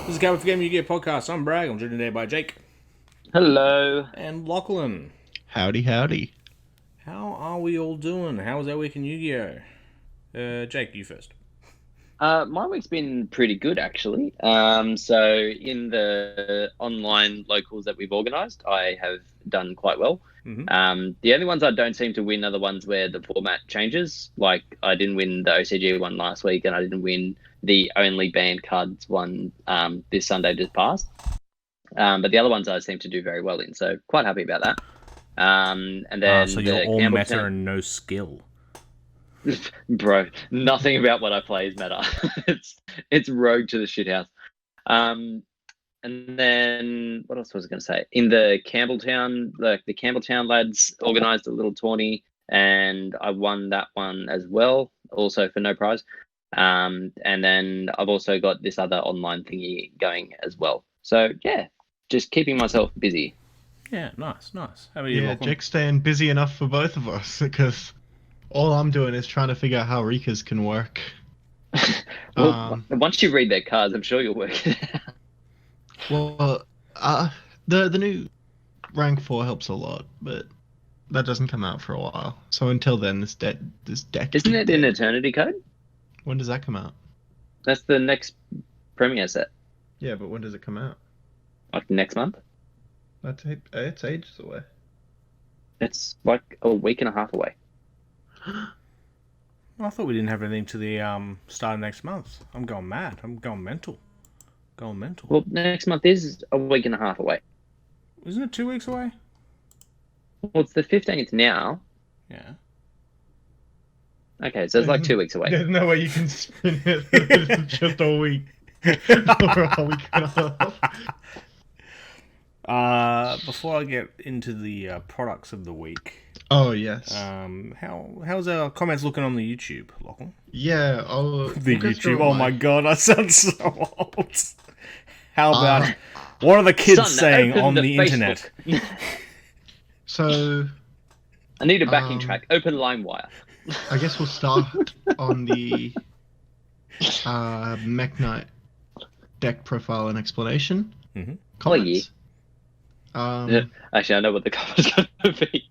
This is the C4G Yu-Gi-Oh podcast. I'm Bragg. I'm joined today by Jake Hello. and Lachlan. Howdy, howdy. How are we all doing? How was our week in Yu-Gi-Oh? Jake, you first. My week's been pretty good actually. So in the online locals that we've organised, I have done quite well. The only ones I don't seem to win are the ones where the format changes. Like I didn't win the OCG one last week, and I didn't win the only banned cards one this Sunday just passed. But the other ones I seem to do very well in, so quite happy about that. And then So you're all meta and no skill. Bro, nothing about what I play is meta. it's rogue to the shithouse. And then what else was I going to say? In the Campbelltown, the Campbelltown lads organised a little tourney, and I won that one as well, also for no prize. And then I've also got this other online thingy going as well. So yeah, just keeping myself busy. Yeah, nice. How about you, Yeah, Lachlan? Jake's staying busy enough for both of us because all I'm doing is trying to figure out how Rikas can work. Well, once you read their cards, I'm sure you'll work it out. Well, the new rank 4 helps a lot, but that doesn't come out for a while. So until then, this deck Isn't it in Eternity Code? When does that come out? That's the next Premier set, Yeah, but when does it come out? like next month. It's ages away. It's like a week and a half away. I thought we didn't have anything to the start of next month. I'm going mad. I'm going mental. Well, next month is a week and a half away. Isn't it 2 weeks away? Well, it's the 15th now. Yeah. Okay, so it's like 2 weeks away. There's no way you can spin it. It's just a week. Or a week and a half. Before I get into the products of the week, Oh, yes. how's our comments looking on the YouTube, Lachlan? Yeah. The YouTube. Oh my god, I sound so old. How about what are the kids Son, saying open on the Facebook. internet? So, I need a backing track. Open LimeWire. I guess we'll start on the Mech Knight deck profile and explanation. Mm-hmm. Comments. Actually, I know what the cover's going to be.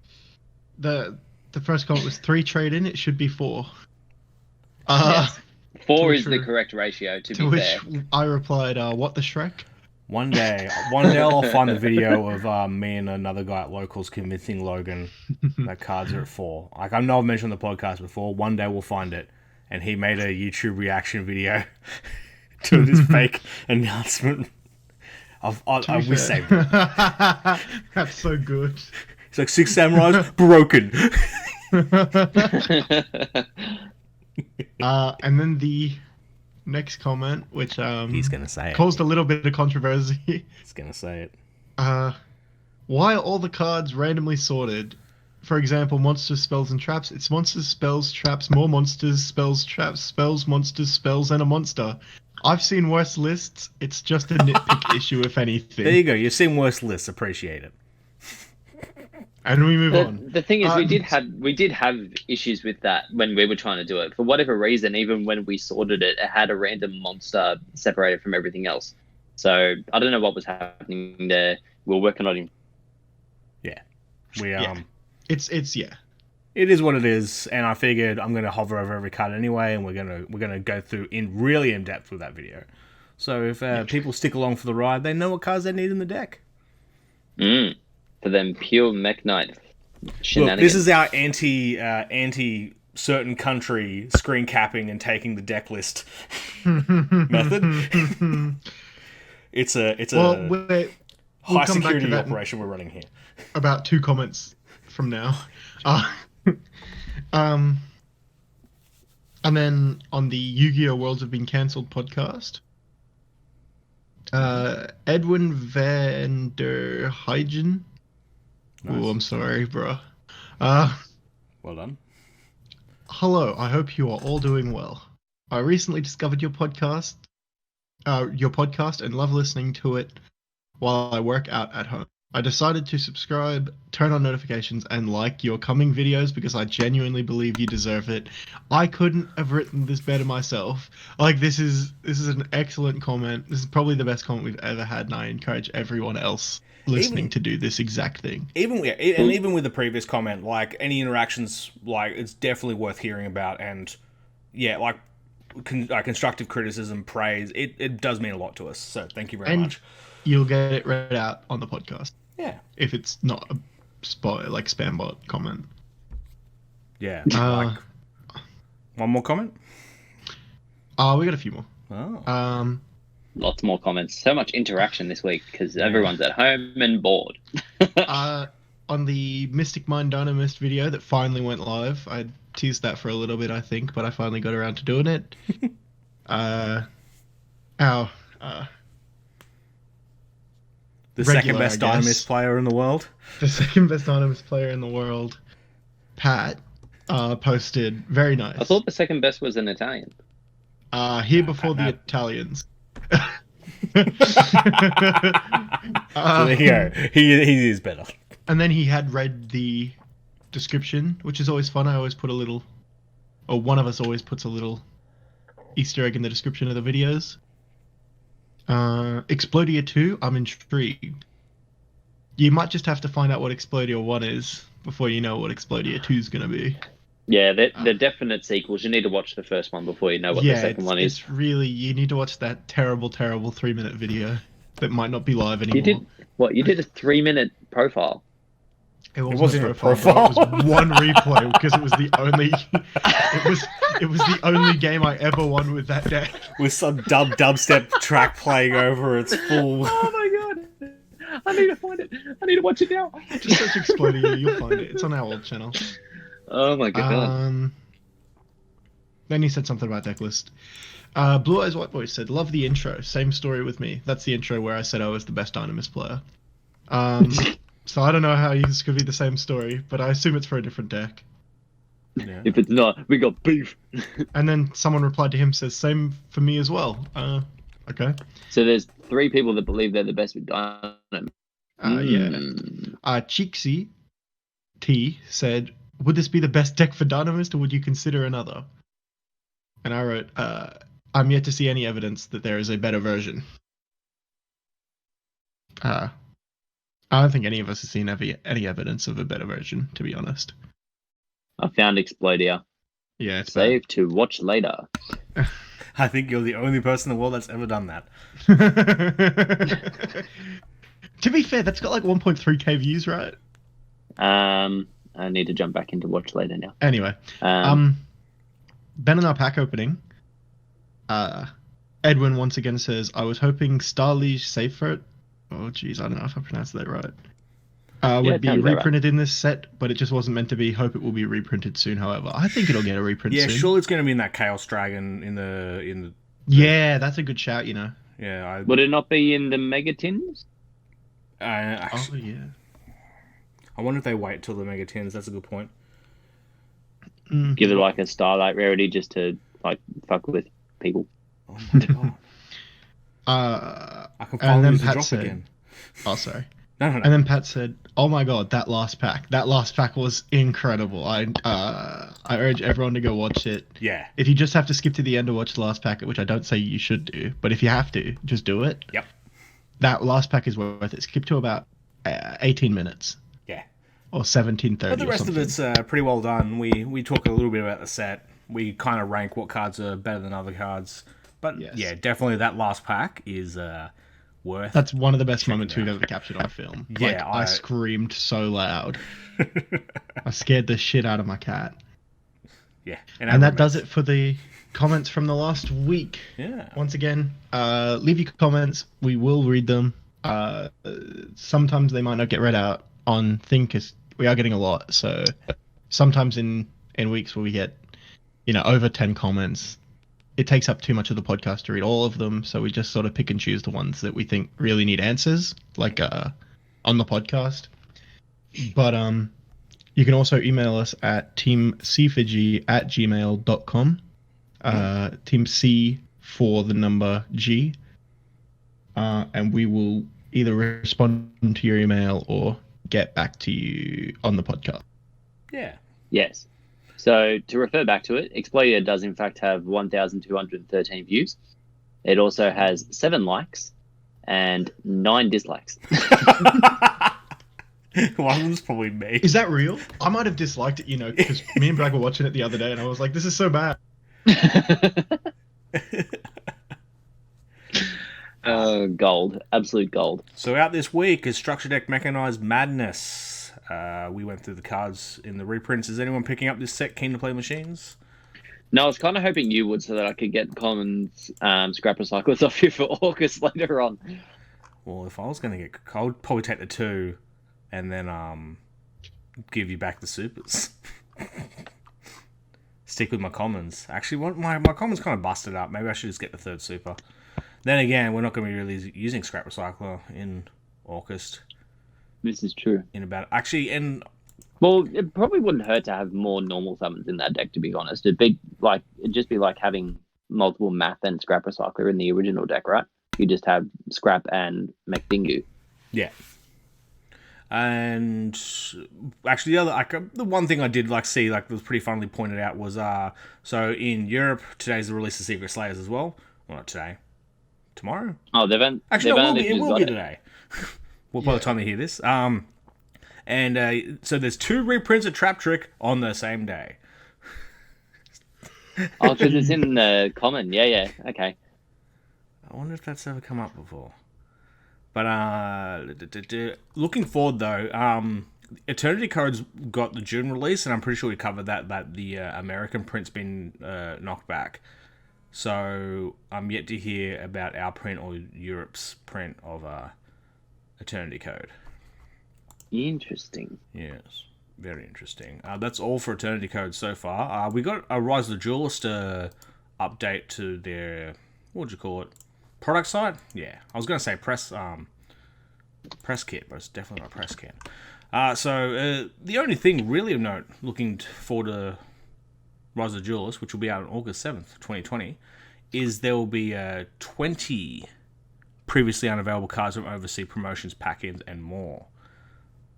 The first comment was 3 trade in. It should be 4. Yes. 4 is true. the correct ratio, to To be which fair. I replied, "What the Shrek?" One day I'll find the video of me and another guy at locals convincing Logan that cards are at 4. Like I know I've mentioned on the podcast before. One day we'll find it, and he made a YouTube reaction video to this fake announcement. I we saved it. That's so good. It's like 6 samurais broken. And then the next comment, which He's gonna say it. caused a little bit of controversy. He's gonna say it. Why are all the cards randomly sorted? For example, monsters, spells, and traps. It's monsters, spells, traps, more monsters, spells, traps, spells, monsters, spells, and a monster. I've seen worse lists. It's just a nitpick issue, if anything. There you go. You've seen worse lists. Appreciate it. And we move on. The thing is, we did have issues with that when we were trying to do it. For whatever reason, even when we sorted it, it had a random monster separated from everything else. So I don't know what was happening there. We're working on it. Yeah. It's It is what it is, and I figured I'm gonna hover over every card anyway, and we're gonna go through in depth with that video. So if people stick along for the ride, they know what cards they need in the deck. For them pure Mech Knight shenanigans. Look, this is our anti certain country screen capping and taking the deck list method. It's a we'll high come back to security that operation we're running here. about 2 comments from now. And then on the Yu-Gi-Oh! Worlds Have Been Cancelled podcast, Edwin van der Heijen. Nice. Oh, I'm sorry, bro. Well done. Hello, I hope you are all doing well. I recently discovered your podcast and love listening to it while I work out at home. I decided to subscribe, turn on notifications, and like your coming videos because I genuinely believe you deserve it. I couldn't have written this better myself. Like, this is an excellent comment. This is probably the best comment we've ever had, and I encourage everyone else listening to do this exact thing. Even with the previous comment, like, any interactions, like, it's definitely worth hearing about, and yeah, like, constructive criticism, praise, it does mean a lot to us. So thank you very much. You'll get it read out on the podcast. Yeah. If it's not a spam bot comment. Yeah. Like, one more comment? We got a few more. Oh. Lots more comments. So much interaction this week because everyone's at home and bored. On the Mystic Mind Dynamist video that finally went live, I teased that for a little bit, I think, but I finally got around to doing it. The second best Dynamist player in the world. The second best Dynamist player in the world, Pat, posted very nice. I thought the second best was an Italian. Here before the Italians. There you go. He is better. And then he had read the description, which is always fun. I always put a little, or one of us always puts a little Easter egg in the description of the videos. Explodia 2, I'm intrigued. You might just have to find out what Explodia 1 is before you know what Explodia 2 is going to be. Yeah, they're definite sequels. You need to watch the first one before you know what the second one is. It's really, you need to watch that terrible 3-minute video that might not be live anymore. You did a 3-minute profile. It wasn't a profile. It was one replay because it was the only. It was the only game I ever won with that deck. With some dubstep track playing over its full. Oh my god! I need to find it. I need to watch it now. Just search Explodia, you'll find it. It's on our old channel. Oh my god. Then he said something about deck list. Blue Eyes White Boy said, "Love the intro. Same story with me. That's the intro where I said I was the best Dynamist player." So I don't know how this could be the same story, but I assume it's for a different deck. Yeah. If it's not, we got beef. And then someone replied to him, says, "Same for me as well." Okay. So there's 3 people that believe they're the best with Dynamist. Yeah. Cheeksy T said, "Would this be the best deck for Dynamist, or would you consider another?" And I wrote, "I'm yet to see any evidence that there is a better version." I don't think any of us have seen any evidence of a better version, to be honest. I found Explodia. Yeah, it's Save bad. To watch later. I think you're the only person in the world that's ever done that. To be fair, that's got like 1.3k views, right? I need to jump back into watch later now. Anyway, Ben and our pack opening. Edwin once again says, "I was hoping Starliege Seifert." Oh, geez, I don't know if I pronounced that right. Would be reprinted in this set, but it just wasn't meant to be. Hope it will be reprinted soon. However, I think it'll get a reprint soon. Yeah, surely it's going to be in that Chaos Dragon in the. Yeah, that's a good shout. You know. Yeah. Would it not be in the Mega Tins? Actually, oh yeah. I wonder if they wait till the Mega Tins. That's a good point. Give it like a Starlight rarity just to like fuck with people. Oh my god. I can finally use the drop said, again. Oh, sorry. No. And then Pat said, "Oh my god, that last pack was incredible. I urge everyone to go watch it. Yeah. If you just have to skip to the end to watch the last pack, which I don't say you should do, but if you have to, just do it. Yep. That last pack is worth it. Skip to about 18 minutes. Yeah. Or 17:30. But the rest of it's pretty well done. We talk a little bit about the set. We kind of rank what cards are better than other cards. But yeah, definitely that last pack is worth. That's one of the best moments we've ever captured on film. Yeah, like, I screamed so loud. I scared the shit out of my cat. Yeah, and that does it for the comments from the last week. Yeah. Once again, leave your comments. We will read them. Sometimes they might not get read out on thing because we are getting a lot. So sometimes in weeks where we get over 10 comments, it takes up too much of the podcast to read all of them, so we just sort of pick and choose the ones that we think really need answers, like on the podcast. But you can also email us at teamc4g@gmail.com. Team C for the number G. And we will either respond to your email or get back to you on the podcast. Yeah. Yes. So to refer back to it, Explodia does in fact have 1,213 views. It also has 7 likes and 9 dislikes. One of them's probably me. Is that real? I might have disliked it, because me and Bragg were watching it the other day, and I was like, "This is so bad." Gold, absolute gold. So out this week is Structure Deck Mechanized Madness. We went through the cards in the reprints. Is anyone picking up this set keen to play machines? No, I was kind of hoping you would so that I could get common scrap recyclers off you for August later on. Well, if I was going to get... I would probably take the 2 and then give you back the supers. Stick with my commons. Actually, my commons kind of busted up. Maybe I should just get the 3rd super. Then again, we're not going to be really using Scrap Recycler in August. This is true. Well, it probably wouldn't hurt to have more normal summons in that deck, to be honest. It'd just be like having multiple Math and Scrap Recycler in the original deck, right? You just have Scrap and Mekdingu. Yeah. And actually, the one thing I did see, was pretty funnily pointed out, was so in Europe today's the release of Secret Slayers as well. Well, not today. Tomorrow? Oh, it will be today. Well, by the time you hear this. And so there's 2 reprints of Trap Trick on the same day. Oh, because it's in the common. Yeah, okay. I wonder if that's ever come up before. But looking forward though, Eternity Code's got the June release, and I'm pretty sure we covered that the American print's been knocked back. So I'm yet to hear about our print or Europe's print of Eternity Code. Interesting. Yes, very interesting. That's all for Eternity Code so far. We got a Rise of the Duelist update to their, what would you call it, product site? Yeah, I was going to say press kit, but it's definitely not a press kit. So the only thing really of note, looking forward to Rise of the Duelist, which will be out on August 7th, 2020, is there will be 20 previously unavailable cards from overseas promotions, pack-ins, and more.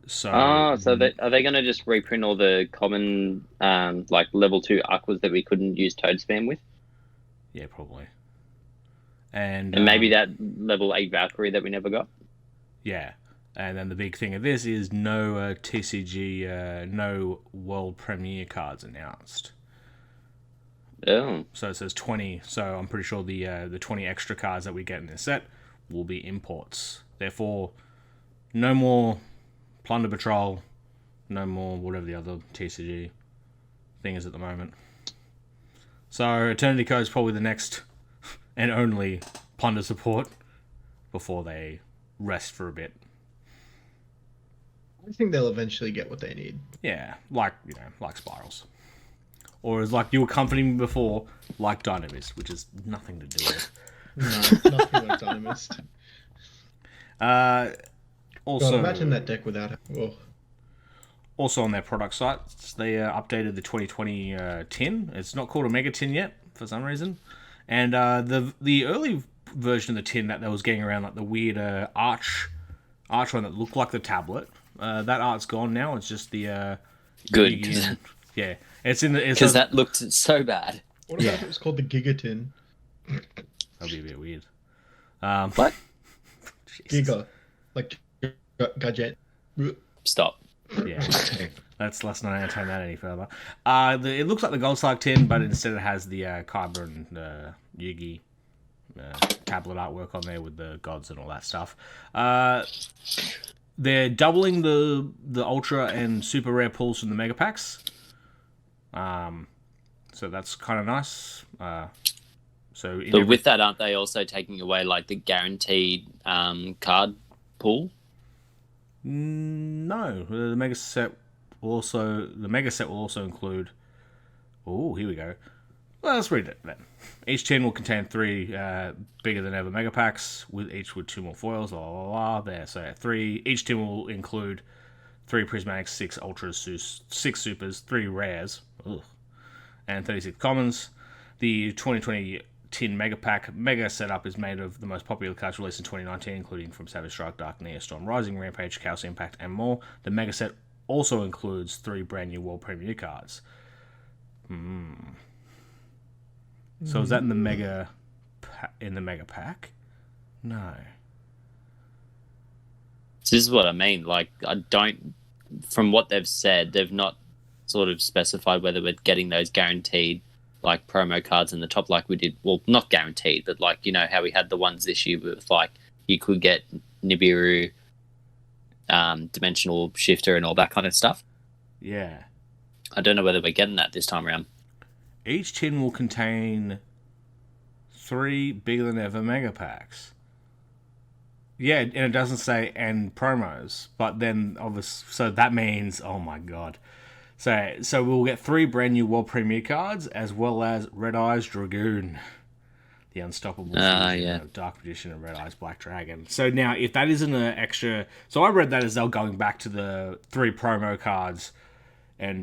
So, are they going to just reprint all the common level 2 aquas that we couldn't use Toad Spam with? Yeah, probably. And maybe that level 8 Valkyrie that we never got? Yeah. And then the big thing of this is no TCG, no world premiere cards announced. Oh. So it says 20. So I'm pretty sure the 20 extra cards that we get in this set will be imports. Therefore, no more Plunder Patrol, no more whatever the other TCG thing is at the moment. So Eternity Code is probably the next and only Plunder support before they rest for a bit. I think they'll eventually get what they need. Yeah, like Spirals. Or as like you were comforting me before, like Dynamist, which has nothing to do with it. No, nothing like Dynamist. Also, God, imagine that deck without it. Oh. Also on their product sites, they updated the 2020 tin. It's not called a Mega Tin yet, for some reason. And the early version of the tin that was getting around, like the weird arch one that looked like the tablet, that art's gone now. It's just the... Good. Yeah. It's in the... Because that looked so bad. What about if it was called the Gigatin? That'd be a bit weird. What? Giga. Like... Gadget. Stop. Yeah. Let's not entertain that any further. It looks like the Gold Slug tin, but instead it has the Kyber and Yugi tablet artwork on there with the gods and all that stuff. They're doubling the Ultra and Super Rare pulls from the Mega Packs. So that's kind of nice. So with that, aren't they also taking away like the guaranteed card pool? No, the Mega Set will also include. Oh, here we go. Well, let's read it then. Each tin will contain 3 bigger than ever Mega Packs, each with 2 more foils. Blah blah blah. There, so 3. Each tin will include 3 prismatics, 6 ultras, 6 supers, 3 rares, and 36 commons. The 2020 tin Mega Pack. Mega setup is made of the most popular cards released in 2019, including from Savage Strike, Dark Neo, Storm Rising, Rampage, Chaos Impact, and more. The Mega set also includes 3 brand new World Premiere cards. So is that in the Mega Pack? No. This is what I mean. Like, from what they've said, they've not sort of specified whether we're getting those guaranteed like promo cards in the top like we did. Well, not guaranteed, but like, you know how we had the ones this year with like you could get Nibiru, Dimensional Shifter and all that kind of stuff. Yeah. I don't know whether we're getting that this time around. Each tin will contain 3 bigger than ever Mega Packs. Yeah, and it doesn't say and promos, but then obviously, so that means, oh my god. So we'll get 3 brand new World Premiere cards, as well as Red-Eyes Dragun, the unstoppable fusion of Dark Magician and Red-Eyes Black Dragon. So now, if that isn't an extra... So I read that as they're going back to the 3 promo cards and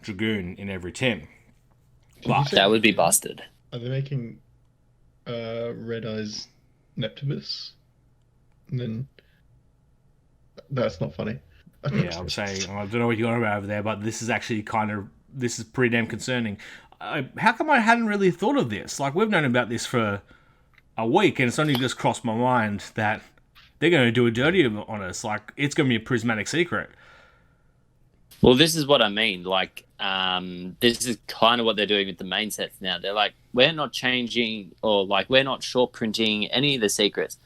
Dragoon in every tin. But that would be busted. Are they making Red-Eyes Neptibus? And then... That's not funny. Yeah, I'm saying, I don't know what you're on about over there, but this is actually this is pretty damn concerning. How come I hadn't really thought of this? Like, we've known about this for a week, and it's only just crossed my mind that they're going to do a dirty on us. Like, it's going to be a prismatic secret. Well, this is what I mean. Like, this is kind of what they're doing with the main sets now. They're like, we're not changing, or like, we're not short printing any of the secrets,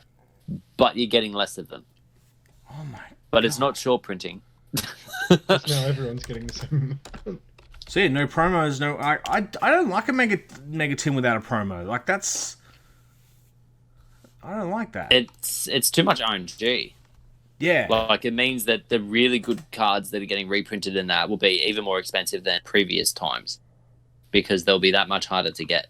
but you're getting less of them. Oh my But it's not short printing. Just now everyone's getting the same. So yeah, no promos, no... I don't like a Mega Tin without a promo. Like, that's... I don't like that. It's too much RNG. Yeah. Like, it means that the really good cards that are getting reprinted in that will be even more expensive than previous times. Because they'll be that much harder to get.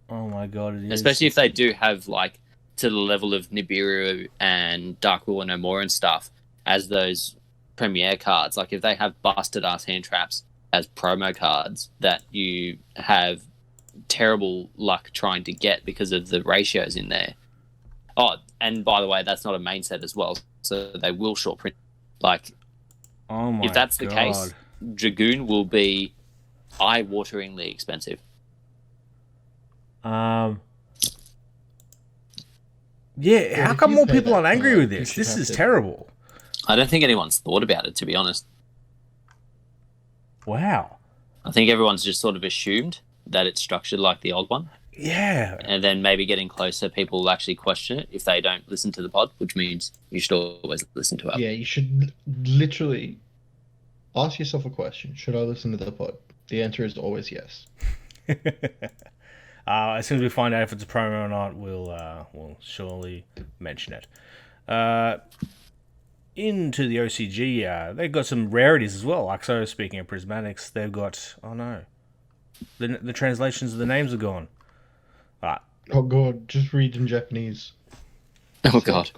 Oh my god, it is. Especially if they do have, like, to the level of Nibiru and Dark Rule and No More and stuff as those premiere cards. Like, if they have busted ass hand traps as promo cards that you have terrible luck trying to get because of the ratios in there. Oh, and by the way, that's not a main set as well, so they will short print. Like, oh my if that's god. the case, Dragoon will be eye-wateringly expensive. Yeah, how come more people aren't angry with this? This is terrible. I don't think anyone's thought about it, to be honest. Wow. I think everyone's just sort of assumed that it's structured like the old one. Yeah. And then maybe getting closer, people will actually question it if they don't listen to the pod, which means you should always listen to it. Yeah, you should literally ask yourself a question. Should I listen to the pod? The answer is always yes. As soon as we find out if it's a promo or not, we'll surely mention it. Into the OCG, they've got some rarities as well. Like, so speaking of prismatics, they've got... Oh no. The translations of the names are gone. Oh god, just read in Japanese. Oh god.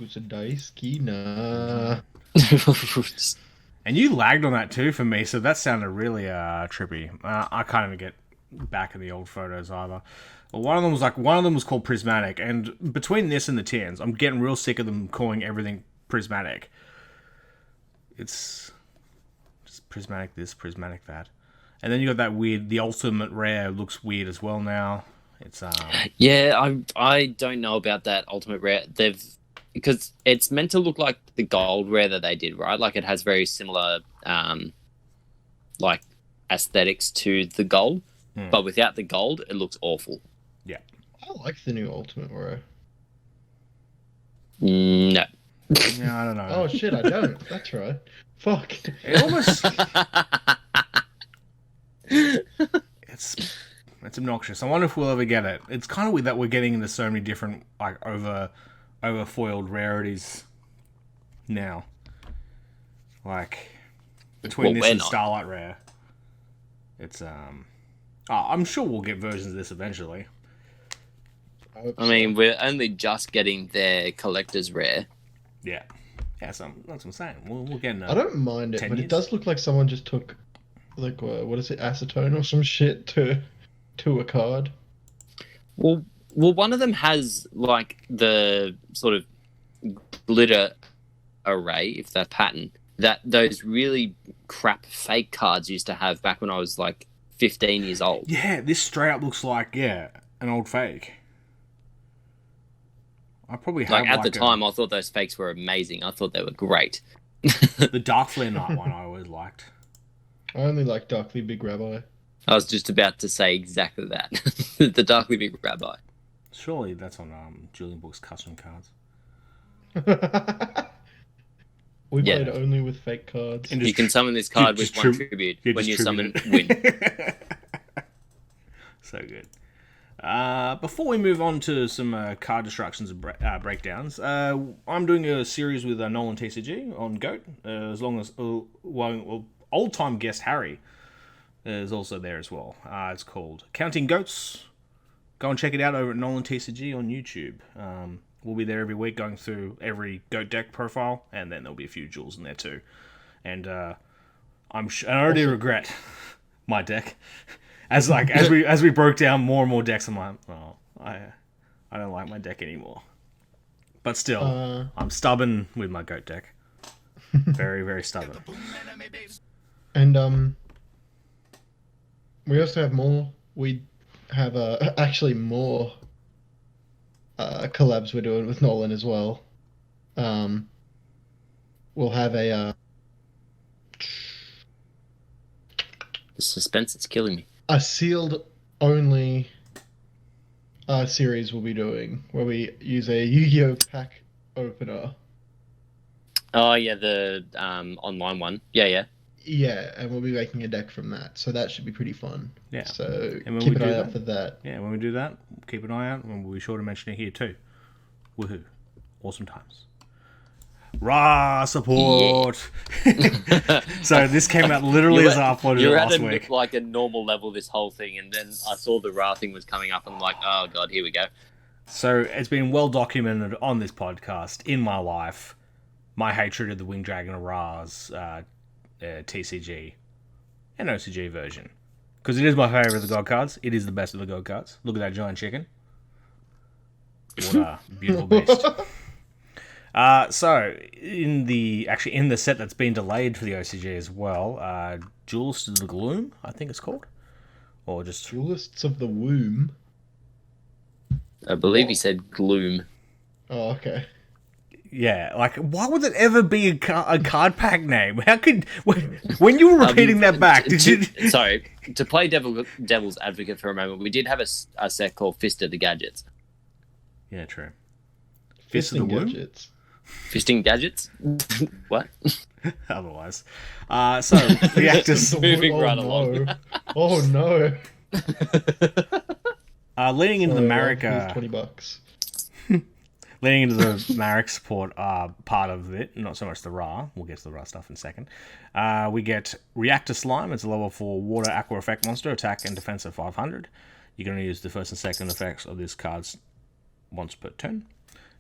And you lagged on that too for me, so that sounded really trippy. I can't even get back in the old photos either. Well, one of them was called Prismatic, and between this and the tins, I'm getting real sick of them calling everything Prismatic. It's just Prismatic this, Prismatic that. And then you got that weird, the ultimate rare looks weird as well now. It's Yeah, I don't know about that ultimate rare. Because it's meant to look like the gold rare that they did, right? Like, it has very similar like aesthetics to the gold, but without the gold, it looks awful. Yeah. I like the new ultimate rare. No. Yeah, I don't know. Oh shit, I don't. That's right. Fuck. It almost... It's obnoxious. I wonder if we'll ever get it. It's kind of weird that we're getting into so many different, like, overfoiled rarities now. Like, between this and Starlight Rare. It's, I'm sure we'll get versions of this eventually. I mean, we're only just getting their collector's rare. Yeah. Yeah, that's what I'm saying. We'll get I don't mind it, but years. it does look like someone just took, like, what is it, acetone or some shit to a card. Well, one of them has like the sort of glitter array, if that pattern that those really crap fake cards used to have back when I was like 15 years old. Yeah, this straight up looks like an old fake. I probably have at the time I thought those fakes were amazing. I thought they were great. The Dark Flare Knight one I always liked. I only like Darkly Big Rabbi. I was just about to say exactly that. The Darkly Big Rabbi. Surely that's on Julian Book's custom cards. We played only with fake cards. You can summon this card with one tribute. When you summon, win. So good. Before we move on to some card destructions and breakdowns, I'm doing a series with Nolan TCG on GOAT, as long as old-time guest Harry is also there as well. It's called Counting Goats. Go and check it out over at Nolan TCG on YouTube. We'll be there every week going through every GOAT deck profile, and then there'll be a few jewels in there too. And I already regret my deck. As we broke down more and more decks, I'm like, oh, I don't like my deck anymore. But still, I'm stubborn with my GOAT deck. Very, very stubborn. And we also have more. We have actually more collabs we're doing with Nolan as well. We'll have a the suspense is killing me. A sealed only series we'll be doing where we use a Yu-Gi-Oh pack opener. Oh yeah, the online one. Yeah. Yeah, and we'll be making a deck from that, so that should be pretty fun. Yeah. So keep an eye out for that. Yeah, when we do that, keep an eye out, and we'll be sure to mention it here too. Woohoo! Awesome times. Rah support. Yeah. So this came out literally as I uploaded it last week. You're at like a normal level this whole thing, and then I saw the Ra thing was coming up, and I'm like, oh god, here we go. So it's been well documented on this podcast in my life, my hatred of the Winged Dragon of Ra's TCG and OCG version, because it is my favorite of the God cards. It is the best of the God cards. Look at that giant chicken. What a beautiful beast. So in the set that's been delayed for the OCG as well, Duelists of the Gloom, I think it's called, or just Duelists of the Womb. I believe he said Gloom. Oh, okay. Yeah, like, why would it ever be a card pack name? How could... When you were repeating that back, did you... Sorry, to play devil's advocate for a moment, we did have a set called Fist of the Gadgets. Yeah, true. Fist of the Womb? Gadgets. Fisting Gadgets? What? Otherwise. So, the actors... Moving right along. Oh, no. Leading into the Marek... $20. Leading into the Marek support part of it, not so much the Ra. We'll get to the Ra stuff in a second. We get Reactor Slime. It's a level 4 water aqua effect monster, attack and defense of 500. You're going to use the first and second effects of this card's once per turn.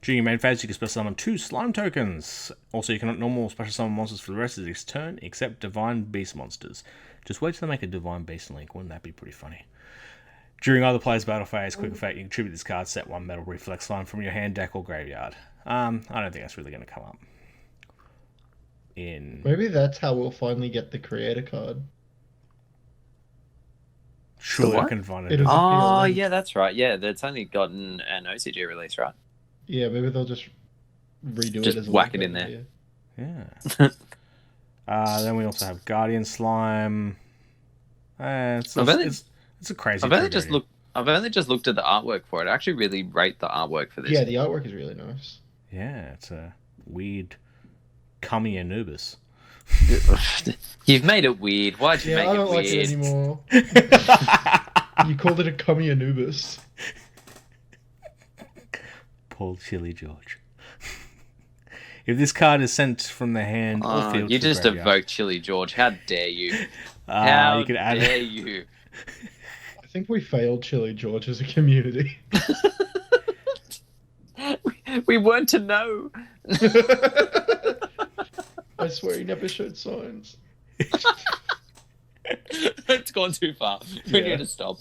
During your main phase, you can special summon 2 slime tokens. Also, you cannot normal special summon monsters for the rest of this turn, except Divine Beast monsters. Just wait till they make a Divine Beast link. Wouldn't that be pretty funny? During other players' battle phase, quick effect, you can tribute this card, set 1 metal reflex slime from your hand, deck, or graveyard. I don't think that's really going to come up. Maybe that's how we'll finally get the creator card. Surely I can find it. Oh, yeah, that's right. Yeah, it's only gotten an OCG release, right? Yeah, maybe they'll just redo it as just whack it in there. Yeah. Then we also have Guardian Slime. It's a crazy. I've only just looked at the artwork for it. I actually really rate the artwork for this. Yeah, the artwork is really nice. Yeah, it's a weird cummy Anubis. You've made it weird. Why'd you make it weird? I don't like it anymore. You called it a cummy Anubis. Paul Chili George. If this card is sent from the hand or field, you just evoked Chili George. How dare you? How dare you? I think we failed Chili George as a community. We weren't to know. I swear he never showed signs. It's gone too far. We need to stop.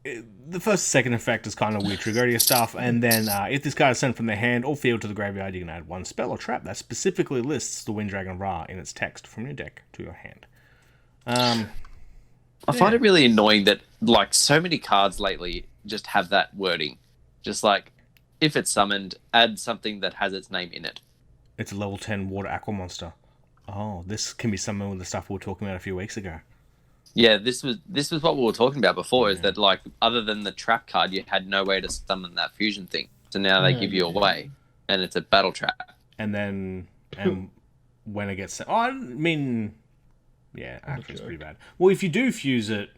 the first and second effect is kind of weird trigger area stuff, and then if this card is sent from their hand or field to the graveyard, you can add one spell or trap that specifically lists the Wind Dragon of Ra in its text from your deck to your hand. I find it really annoying that like so many cards lately just have that wording. Just like, if it's summoned, add something that has its name in it. It's a level 10 water aqua monster. Oh, this can be summoned with the stuff we were talking about a few weeks ago. Yeah, this was what we were talking about before, is that like other than the trap card, you had no way to summon that fusion thing. So now they give you a way, and it's a battle trap. And then when it gets... Oh, I mean... Yeah, actually it's pretty bad. Well, if you do fuse it,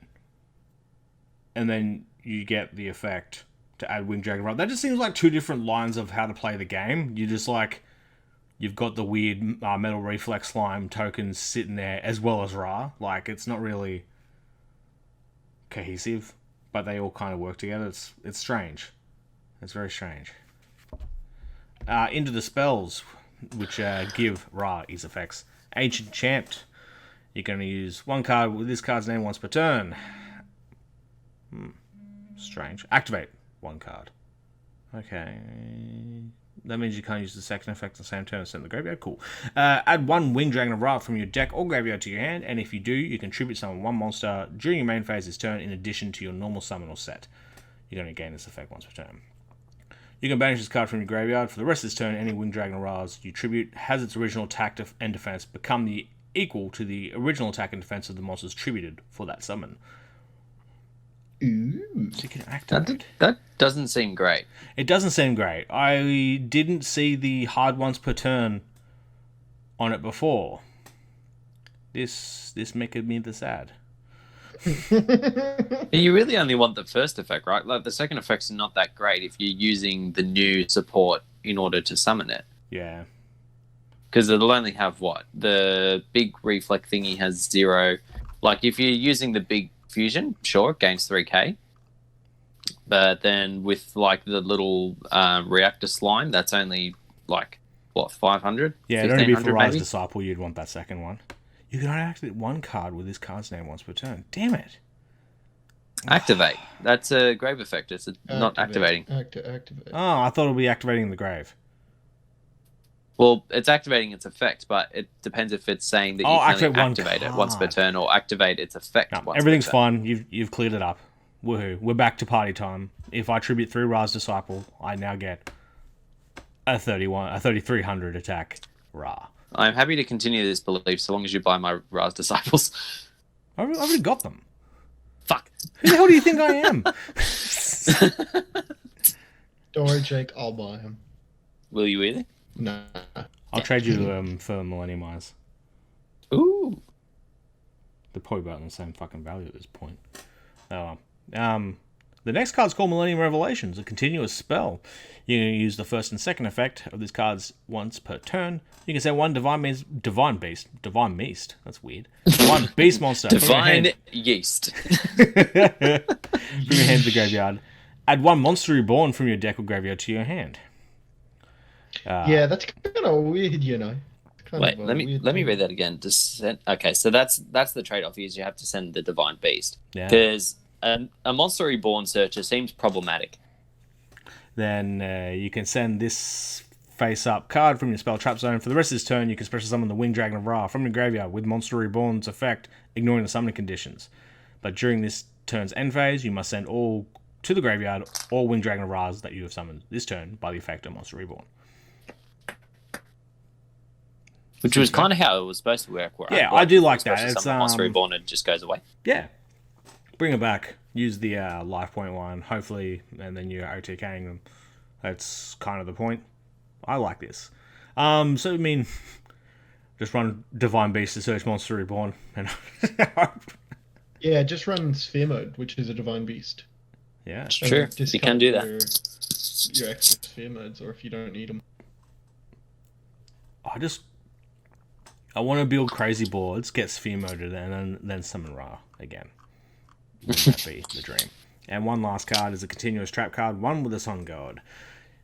and then you get the effect to add Wing Dragon Ra, that just seems like two different lines of how to play the game. You just like... You've got the weird Metal Reflex Slime tokens sitting there, as well as Ra. Like, it's not really cohesive, but they all kind of work together. It's strange. It's very strange. Into the spells, which give Ra his effects. Ancient Enchant. You're going to use one card with this card's name once per turn. Strange. Activate one card. Okay. That means you can't use the second effect on the same turn and send the graveyard. Cool. Add one Wing Dragon of Ra from your deck or graveyard to your hand, and if you do, you contribute summon one monster during your main phase this turn in addition to your normal summon or set. You're going to gain this effect once per turn. You can banish this card from your graveyard. For the rest of this turn, any Wing Dragon of Ra's you tribute has its original attack and defense become the equal to the original attack and defense of the monsters tributed for that summon. Ooh. So you can activate. That doesn't seem great. It doesn't seem great. I didn't see the hard once per turn on it before. This making me the sad. You really only want the first effect, right? Like the second effect's not that great if you're using the new support in order to summon it. Yeah. Because it'll only have what? The big reflect thingy has 0. Like if you're using the big fusion, sure, it gains 3k. But then with like the little reactor slime, that's only like what, 500? Yeah, it'd only be for Rise maybe? Disciple. You'd want that second one. You can only activate one card with this card's name once per turn. Damn it! Activate. That's a grave effect. It's not activating. Activate. Oh, I thought it would be activating the grave. Well, it's activating its effect, but it depends if it's saying that you can only activate it once per turn or activate its effect once per turn. Everything's fine. You've cleared it up. Woohoo. We're back to party time. If I tribute 3 Raz Disciple, I now get a 3300 attack Ra. I'm happy to continue this belief so long as you buy my Raz Disciples. I've already got them. Fuck. Who the hell do you think I am? Don't worry, Jake. I'll buy him. Will you either? Nah. I'll trade you for Millennium Eyes. Ooh. They're probably about the same fucking value at this point. Oh well. The next card's called Millennium Revelations, a continuous spell. You can use the first and second effect of this card's once per turn. You can send one Divine Beast. That's weird. Divine Beast monster. Divine Yeast. From your hand to the graveyard. Add one Monster Reborn from your deck or graveyard to your hand. Yeah, that's kind of weird, you know. Wait, let me read that again. Okay, so that's the trade-off. Is you have to send the Divine Beast because a Monster Reborn searcher seems problematic. Then you can send this face-up card from your spell trap zone. For the rest of this turn, you can special summon the Winged Dragon of Ra from your graveyard with Monster Reborn's effect, ignoring the summoning conditions. But during this turn's end phase, you must send all to the graveyard all Winged Dragon of Ra's that you have summoned this turn by the effect of Monster Reborn. Which was kind of how it was supposed to work. Right? Yeah, I do like that. It's Monster Reborn, it just goes away. Yeah. Bring it back. Use the life point one, hopefully, and then you're OTKing them. That's kind of the point. I like this. So, I mean, just run Divine Beast to search Monster Reborn. And yeah, just run Sphere Mode, which is a Divine Beast. Yeah. Sure, you can do that. Your extra Sphere Modes, or if you don't need them. I want to build crazy boards, get Sphere Moded, and then summon Ra again. Wouldn't that be the dream? And one last card is a continuous trap card, one with a Sun God.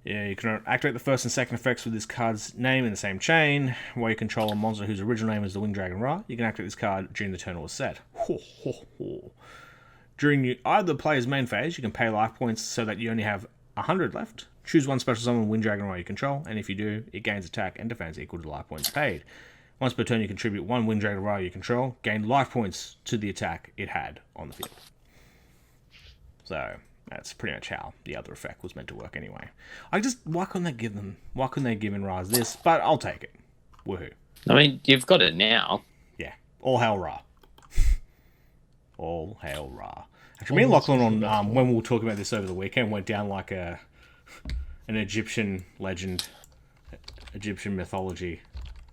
Yeah, you can activate the first and second effects with this card's name in the same chain. While you control a monster whose original name is the Winged Dragon Ra, you can activate this card during the turn or set. During either player's main phase, you can pay life points so that you only have 100 left. Choose one special summon Wind Dragon Rider you control, and if you do, it gains attack and defense equal to the life points paid. Once per turn, you contribute one Wind Dragon Rider you control, gain life points to the attack it had on the field. So that's pretty much how the other effect was meant to work anyway. Why couldn't they give Raz this? But I'll take it. Woohoo. I mean, you've got it now. Yeah. All hail Ra. All hail Ra. Actually, me and Lachlan when we were talking about this over the weekend, went down like an Egyptian legend, Egyptian mythology.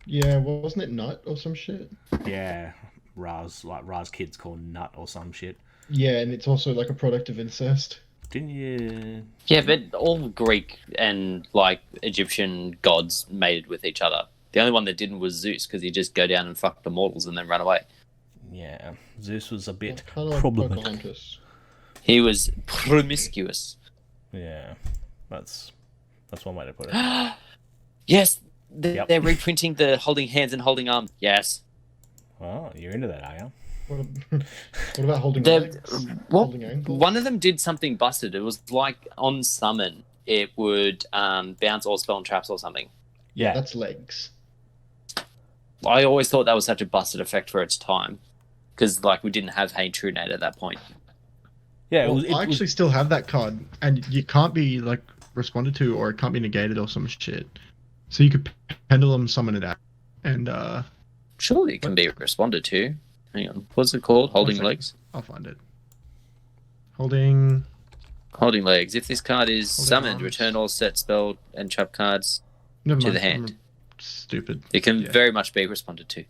Yeah, wasn't it Nut or some shit? Yeah, Ra's kids called Nut or some shit. Yeah, and it's also like a product of incest. Didn't you? Yeah, but all Greek and like Egyptian gods mated with each other. The only one that didn't was Zeus, because he'd just go down and fuck the mortals and then run away. Yeah, Zeus was a bit Like problematic. He was promiscuous. Yeah, that's one way to put it. Yes, they're reprinting the holding hands and holding arms. Yes. Oh, you're into that, are you? What about holding legs? Holding ankles? One of them did something busted. It was like on summon, it would bounce all spell and traps or something. Yeah, that's legs. I always thought that was such a busted effect for its time, because like we didn't have Hey True Nate at that point. Yeah, I actually still have that card, and you can't be like responded to, or it can't be negated or some shit. So you could pendulum summon it out, and surely it can be responded to. Hang on, what's it called? Holding legs. I'll find it. Holding legs. If this card is summoned, arms. return all set spell and trap cards Never to mind, the hand. Stupid. It can very much be responded to.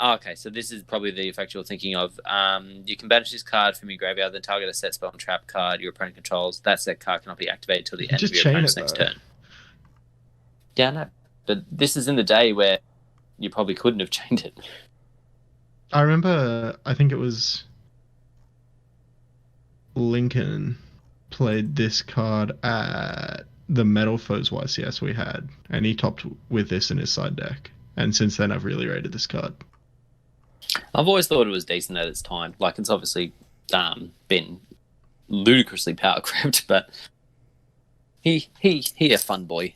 Okay, so this is probably the effect you're thinking of. You can banish this card from your graveyard, then target a set spell and trap card your opponent controls. That set card cannot be activated till the end of your opponent's next turn. Yeah, I know. But this is in the day where you probably couldn't have chained it. I remember, I think it was Lincoln played this card at the Metal Foes YCS we had, and he topped with this in his side deck. And since then, I've really rated this card. I've always thought it was decent at its time. Like, it's obviously been ludicrously power crept, but he a fun boy.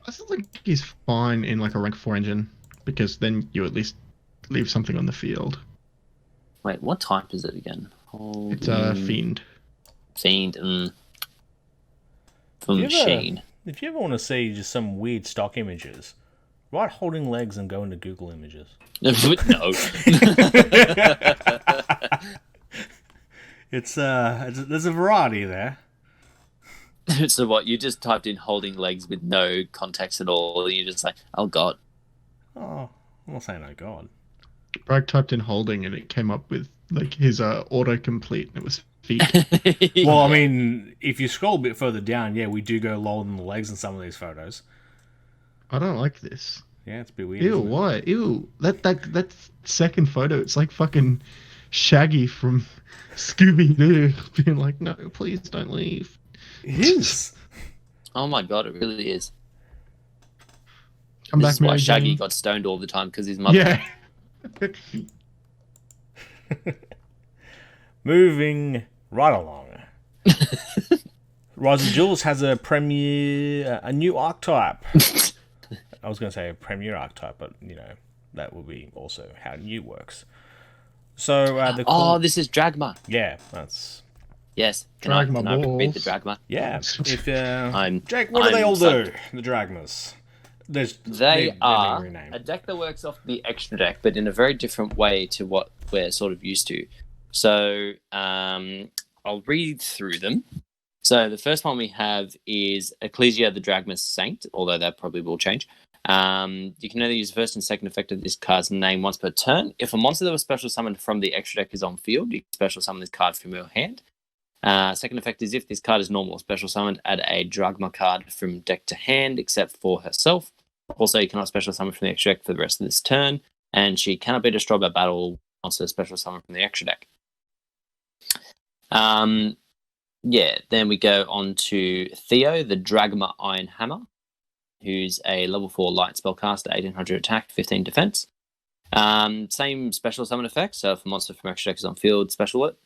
I still think he's fine in like a rank 4 engine, because then you at least leave something on the field. Wait, what type is it again? It's Fiend. Fiend from Machine. If you ever want to see just some weird stock images, write holding legs and go into Google Images. No. It's there's a variety there. So what, you just typed in holding legs with no context at all, and you just like, oh god. Oh, I'm not saying oh god. Bragg typed in holding and it came up with like his autocomplete, and it was feet. Well, I mean, if you scroll a bit further down, yeah, we do go lower than the legs in some of these photos. I don't like this. Yeah, it's a bit weird. Ew, why? Ew. That second photo, it's like fucking Shaggy from Scooby-Doo being like, no, please don't leave. It is. Oh my god, it really is. Come This back, is why Mary Shaggy Jane. got stoned all the time, because his mother... Yeah. Moving right along. Rise of Jules has a new archetype. I was going to say a premier archetype, but you know that will be also how new works. So this is Dragma. Yeah, that's yes. Can I read the Dragma? Yeah. If Jake, what I'm do they all so- do? The Dragmas. They are a deck that works off the extra deck, but in a very different way to what we're sort of used to. So I'll read through them. So the first one we have is Ecclesia the Dragmas Saint, although that probably will change. You can only use the first and second effect of this card's name once per turn. If a monster that was special summoned from the extra deck is on field, you can special summon this card from your hand. Second effect is if this card is normal, special summoned, add a Dragma card from deck to hand, except for herself. Also, you cannot special summon from the extra deck for the rest of this turn, and she cannot be destroyed by battle monster special summon from the extra deck. Then we go on to Theo, the Dragma Iron Hammer, who's a level 4 light spellcaster, 1800 attack, 15 defense. Same special summon effect, so if a monster from extra deck is on field, special it.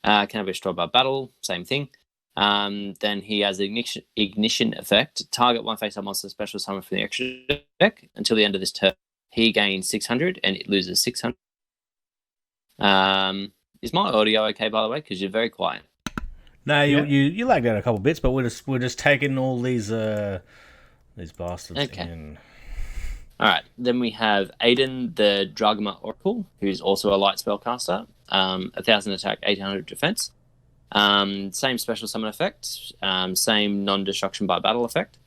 Can have destroyed by battle, same thing. Then he has ignition effect. Target one face-up monster special summon from the extra deck until the end of this turn. He gains 600 and it loses 600. Is my audio okay, by the way? Because you're very quiet. No, you lagged out a couple bits, but we're just taking all these bastards in. All right. Then we have Aiden, the Dragma Oracle, who's also a light spellcaster. 1,000 attack, 800 defense. Same special summon effect. Same non-destruction by battle effect.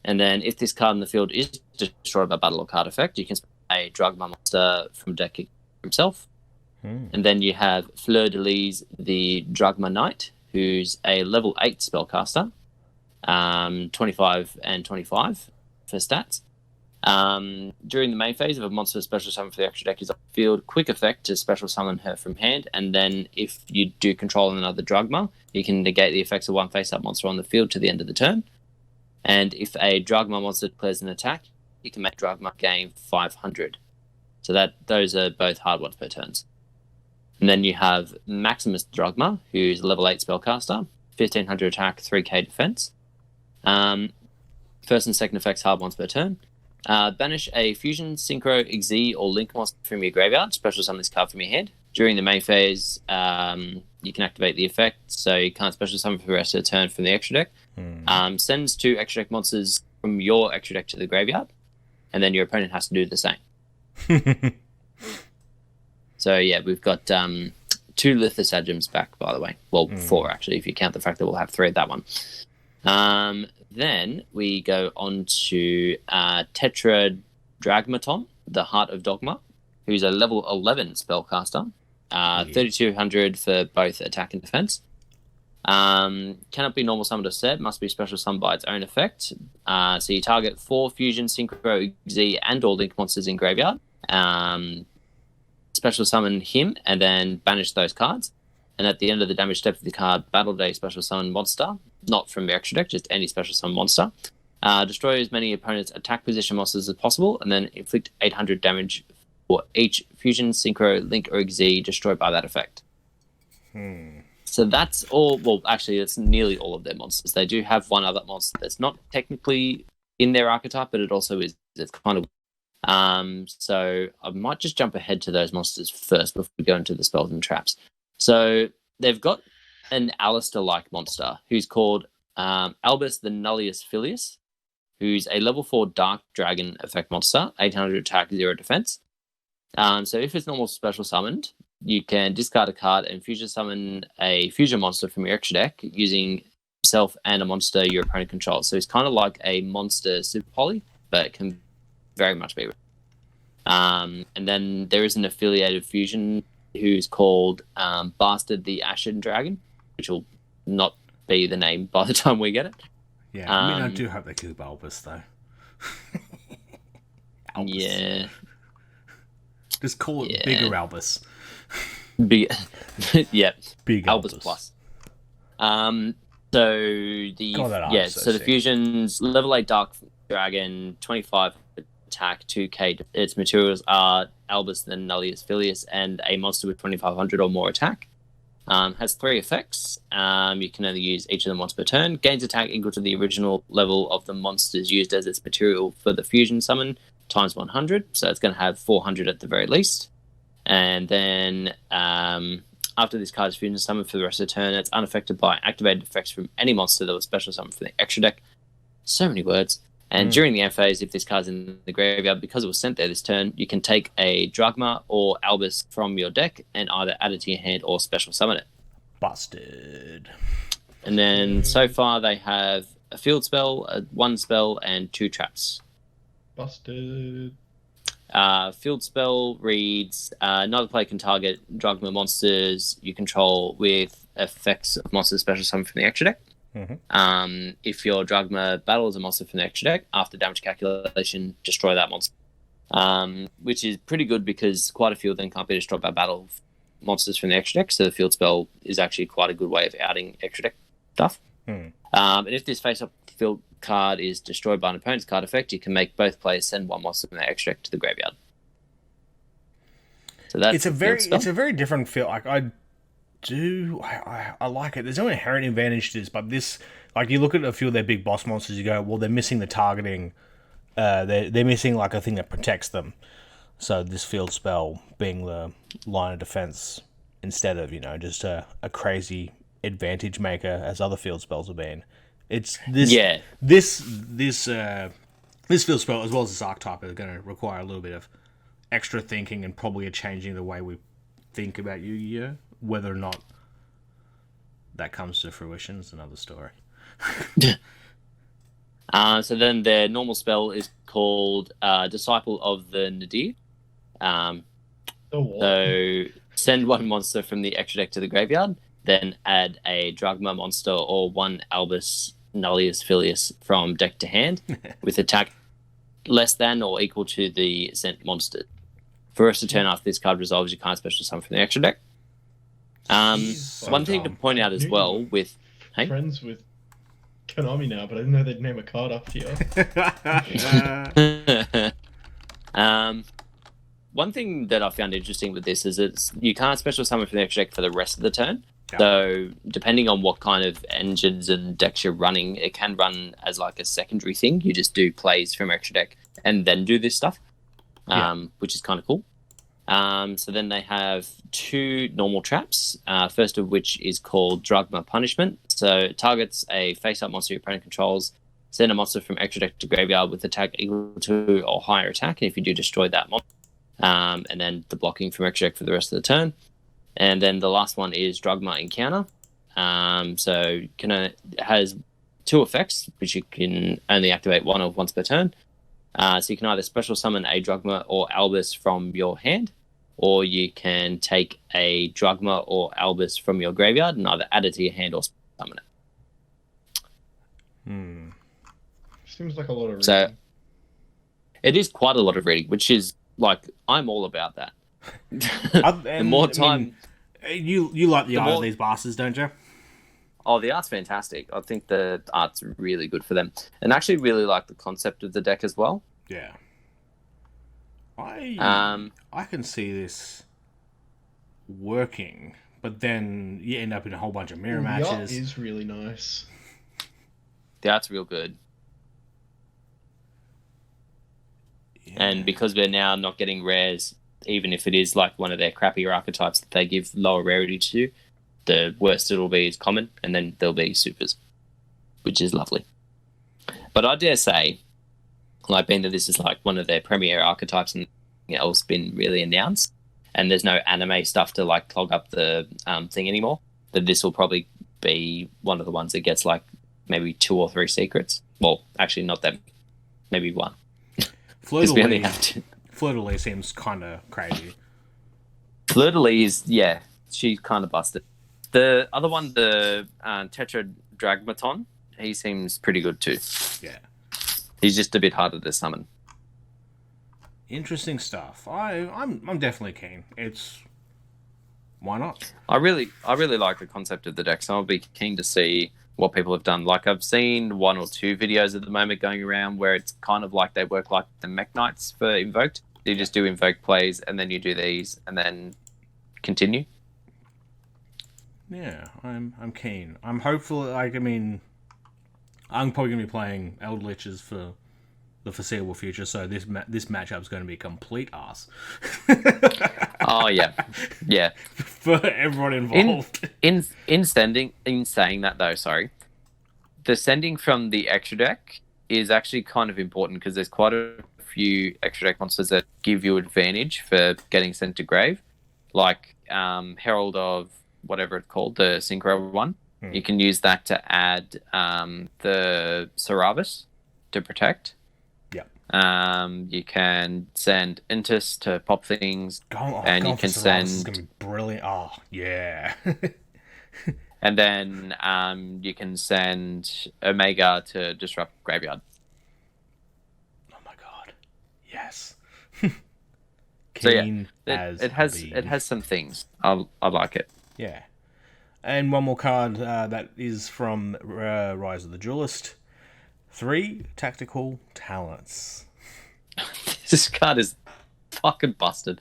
And then if this card in the field is destroyed by battle or card effect, you can spell a Dragma monster from deck himself. And then you have Fleur de Lis, the Dragma Knight, who's a level 8 spellcaster. 25 and 25 for stats. During the main phase, if a monster special summon for the extra deck is on the field, quick effect to special summon her from hand, and then if you do control another Dragma, you can negate the effects of one face-up monster on the field to the end of the turn. And if a Dragma monster declares an attack, you can make Dragma gain 500. So those are both hard ones per turns. And then you have Maximus Dragma, who's a level 8 spellcaster, 1,500 attack, 3k defense. First and second effects hard ones per turn. Banish a Fusion, Synchro, Xe, or Link monster from your graveyard. Special summon this card from your hand. During the main phase, you can activate the effect, so you can't special summon for the rest of the turn from the extra deck. Sends 2 extra deck monsters from your extra deck to the graveyard, and then your opponent has to do the same. So yeah, we've got 2 Lithosagems back, by the way. Well, 4 actually, if you count the fact that we'll have 3 at that one. Then we go on to Tetradragmaton, the Heart of Dogma, who's a level 11 spellcaster. 3,200 for both attack and defense. Cannot be normal summoned or set, must be special summoned by its own effect. So you target 4 Fusion, Synchro, Xe, and or Link monsters in graveyard. Special summon him and then banish those cards. And at the end of the damage step of the card, battle day special summon monster, not from the extra deck, just any special summon monster. Destroy as many opponents' attack position monsters as possible, and then inflict 800 damage for each Fusion, Synchro, Link, or Xe destroyed by that effect. So that's all. Well, actually, that's nearly all of their monsters. They do have one other monster that's not technically in their archetype, but it also is. It's kind of. So I might just jump ahead to those monsters first before we go into the spells and traps. So they've got an Alistair-like monster who's called Albus the Nullius Filius, who's a level 4 Dark Dragon effect monster, 800 attack, 0 defense. So if it's normal special summoned, you can discard a card and fusion summon a fusion monster from your extra deck using himself and a monster your opponent controls. So it's kind of like a monster super poly, but it can very much be. And then there is an affiliated fusion who's called Bastard the Ashen Dragon, which will not be the name by the time we get it. Yeah, I mean, I do hope they keep Albus, though. Albus. Yeah. Just call it Bigger Albus. Big, yeah. Big Albus Plus. So the fusion's level 8 Dark Dragon, 25 attack, 2k. Its materials are Albus the Nullius Filius and a monster with 2,500 or more attack. Has 3 effects. You can only use each of them once per turn. Gains attack equal to the original level of the monsters used as its material for the fusion summon times 100. So it's going to have 400 at the very least. And then after this card is fusion summoned for the rest of the turn, it's unaffected by activated effects from any monster that was special summoned from the extra deck. So many words. And during the end phase, if this card's in the graveyard, because it was sent there this turn, you can take a Dragma or Albus from your deck and either add it to your hand or special summon it. Busted. And then so far they have a field spell, 1 spell, and 2 traps. Busted. Field spell reads, neither player can target Dragma monsters you control with effects of monsters special summoned from the extra deck. If your Dragma battles a monster from the extra deck, after damage calculation, destroy that monster. Which is pretty good because quite a few of them can't be destroyed by battle monsters from the extra deck, so the field spell is actually quite a good way of outing extra deck stuff. And if this face-up field card is destroyed by an opponent's card effect, you can make both players send 1 monster from the extra deck to the graveyard. So that's it's a very different feel. Like I like it. There's no inherent advantage to this, but this, like, you look at a few of their big boss monsters, you go, well, they're missing the targeting. They're missing like a thing that protects them. So this field spell being the line of defense instead of just a crazy advantage maker as other field spells have been. It's this this field spell as well as this archetype are going to require a little bit of extra thinking and probably a changing the way we think about Yu-Gi-Oh. Whether or not that comes to fruition is another story. So then their normal spell is called Disciple of the Nadir. So send one monster from the extra deck to the graveyard, then add a Dragma monster or one Albus Nullius Filius from deck to hand with attack less than or equal to the sent monster. For the rest of the turn after this card resolves, you can't special summon from the extra deck. One thing to point out as well with... Hey? Friends with Konami now, but I didn't know they'd name a card after you. One thing that I found interesting with this is you can't special summon from the extra deck for the rest of the turn. Yeah. So depending on what kind of engines and decks you're running, it can run as like a secondary thing. You just do plays from extra deck and then do this stuff, which is kind of cool. So then they have two normal traps, first of which is called Dragma Punishment. So it targets a face-up monster your opponent controls. Send a monster from extra deck to graveyard with attack equal to or higher attack. And if you do, destroy that monster. And then the blocking from extra deck for the rest of the turn. And then the last one is Dragma Encounter. So it has two effects, which you can only activate one of once per turn. So you can either special summon a Dragma or Albus from your hand, or you can take a Dragma or Albus from your graveyard and either add it to your hand or summon it. Seems like a lot of reading. So it is quite a lot of reading, which is like, I'm all about that. The more time... You like the art of these bastards, don't you? Oh, the art's fantastic. I think the art's really good for them. And I actually really like the concept of the deck as well. Yeah. I can see this working, but then you end up in a whole bunch of mirror matches. The art is really nice. The art's real good. Yeah. And because we're now not getting rares, even if it is like one of their crappier archetypes that they give lower rarity to, the worst it'll be is common, and then there'll be supers, which is lovely. But I dare say, like, being that this is like one of their premier archetypes and nothing else been really announced, and there's no anime stuff to like clog up the thing anymore, that this will probably be one of the ones that gets like maybe 2 or 3 secrets. Well, actually not that, maybe 1. Fleur-de-Lis seems kind of crazy. Fleur-de-Lis, yeah, she's kind of busted. The other one, the Tetradragmaton, he seems pretty good too. Yeah. He's just a bit harder to summon. Interesting stuff. I'm definitely keen. Why not? I really like the concept of the deck, so I'll be keen to see what people have done. Like, I've seen 1 or 2 videos at the moment going around where it's kind of like they work like the Mech Knights for Invoked. You just do Invoke plays, and then you do these, and then continue. Yeah, I'm keen. I'm hopeful. Like, I mean, I'm probably gonna be playing Eldritches for the foreseeable future, so this matchup's going to be complete arse. Oh yeah, yeah. For everyone involved. In saying that though, sorry, the sending from the extra deck is actually kind of important because there's quite a few extra deck monsters that give you advantage for getting sent to grave, like Herald of whatever it's called, the Synchro one. You can use that to add the Saravis to protect. You can send Intus to pop things, and you can send. This is gonna be brilliant. Oh yeah. And then you can send Omega to disrupt graveyard. Oh my god! Yes. So yeah, it has some things. I like it. Yeah. And one more card that is from Rise of the Duelist. 3 tactical talents. This card is fucking busted.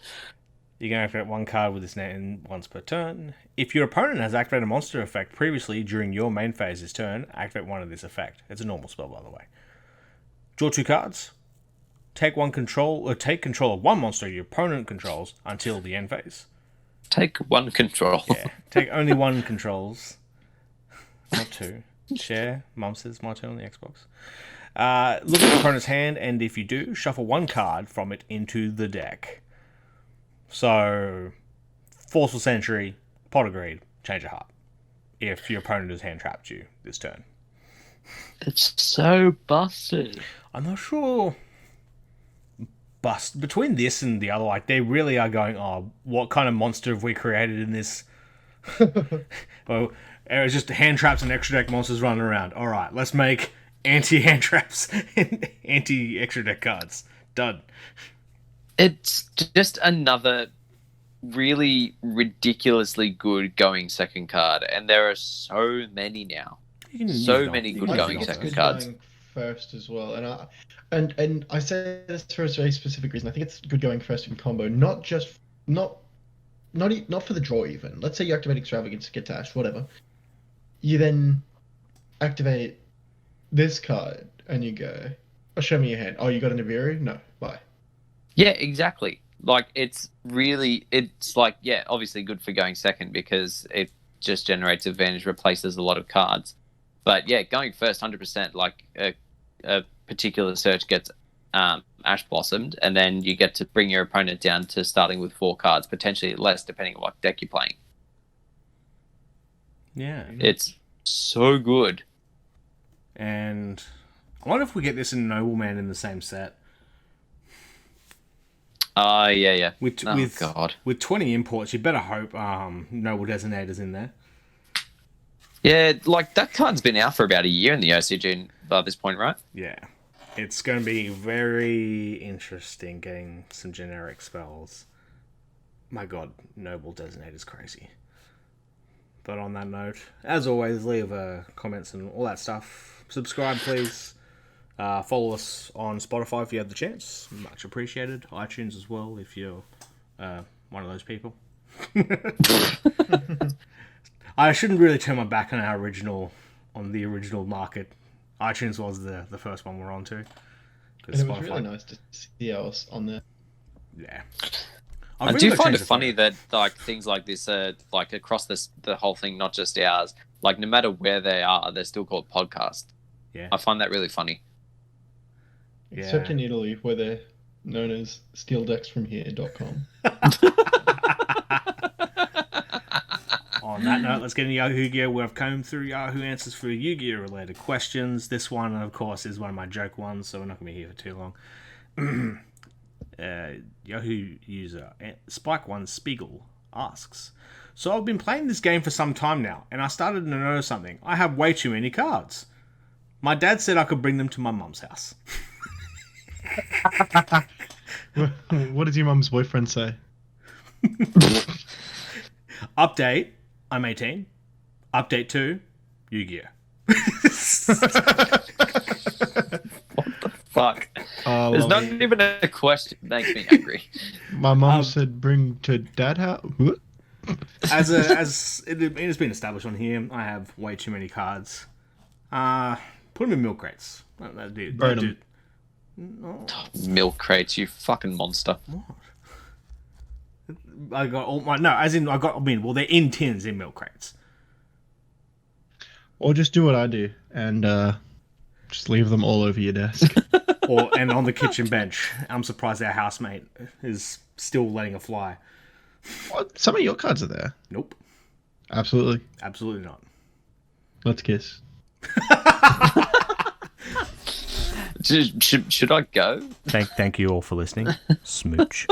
You can activate one card with this name once per turn. If your opponent has activated a monster effect previously during your main phase this turn, activate one of this effect. It's a normal spell, by the way. Draw 2 cards. Take control of one monster your opponent controls until the end phase. Take one control. Yeah, take only one controls, not 2. Share. Mum says my turn on the Xbox. Look at your opponent's hand, and if you do, shuffle one card from it into the deck. So, Forceful Sentry, Pot of Greed, Change of Heart. If your opponent has hand trapped you this turn. It's so busted. I'm not sure. Between this and the other, like, they really are going, oh, what kind of monster have we created in this? Well, it's just hand traps and extra deck monsters running around. All right, let's make anti-hand traps and anti-extra deck cards. Done. It's just another really ridiculously good going second card, and there are so many now. So many good going second cards. Going first as well, and I say this for a very specific reason. I think it's good going first in combo, not for the draw even. Let's say you activate Extravagance, get Dash, whatever. You then activate this card, and you go, oh, show me your hand. Oh, you got an Nibiru? No, bye. Yeah, exactly. Like, it's like, yeah, obviously good for going second because it just generates advantage, replaces a lot of cards. But yeah, going first, 100%, like a particular search gets Ash Blossomed, and then you get to bring your opponent down to starting with 4 cards, potentially less, depending on what deck you're playing. Yeah. It's so good. And I wonder if we get this in Nobleman in the same set. Yeah. God. With 20 imports, you better hope Noble Designators in there. Yeah, like, that card's been out for about a year in the OCG by this point, right? Yeah. It's going to be very interesting getting some generic spells. My god, Noble Designator's crazy. But on that note, as always, leave comments and all that stuff. Subscribe, please. Follow us on Spotify if you have the chance. Much appreciated. iTunes as well if you're one of those people. I shouldn't really turn my back on the original market. iTunes was the first one we're on to. And it was really nice to see us on there. Yeah. I do find it funny that like things like this are like across the whole thing, not just ours. Like, no matter where they are, they're still called podcasts. Yeah. I find that really funny. Except in Italy, where they're known as stealdexfromhere.com. On that note, let's get into Yahoo Yu-Gi-Oh! Where I've combed through Yahoo answers for Yu-Gi-Oh! Related questions. This one, of course, is one of my joke ones, so we're not going to be here for too long. Yahoo user Spike1 Spiegel asks, so I've been playing this game for some time now, and I started to notice something. I have way too many cards. My dad said I could bring them to my mum's house. What did your mum's boyfriend say? Update, I'm 18. Update 2, Yu-Gi-Oh! What the fuck? There's not even a question. Makes me angry. My mum said bring to dad house. As it has been established on here, I have way too many cards. Put them in milk crates. Burn them. No. Milk crates, you fucking monster. What? I got all my they're in tins in milk crates. Or just do what I do and just leave them all over your desk. and on the kitchen bench. I'm surprised our housemate is still letting it fly. What? Some of your cards are there. Nope. Absolutely not. Let's kiss. Should I go? Thank you all for listening. Smooch.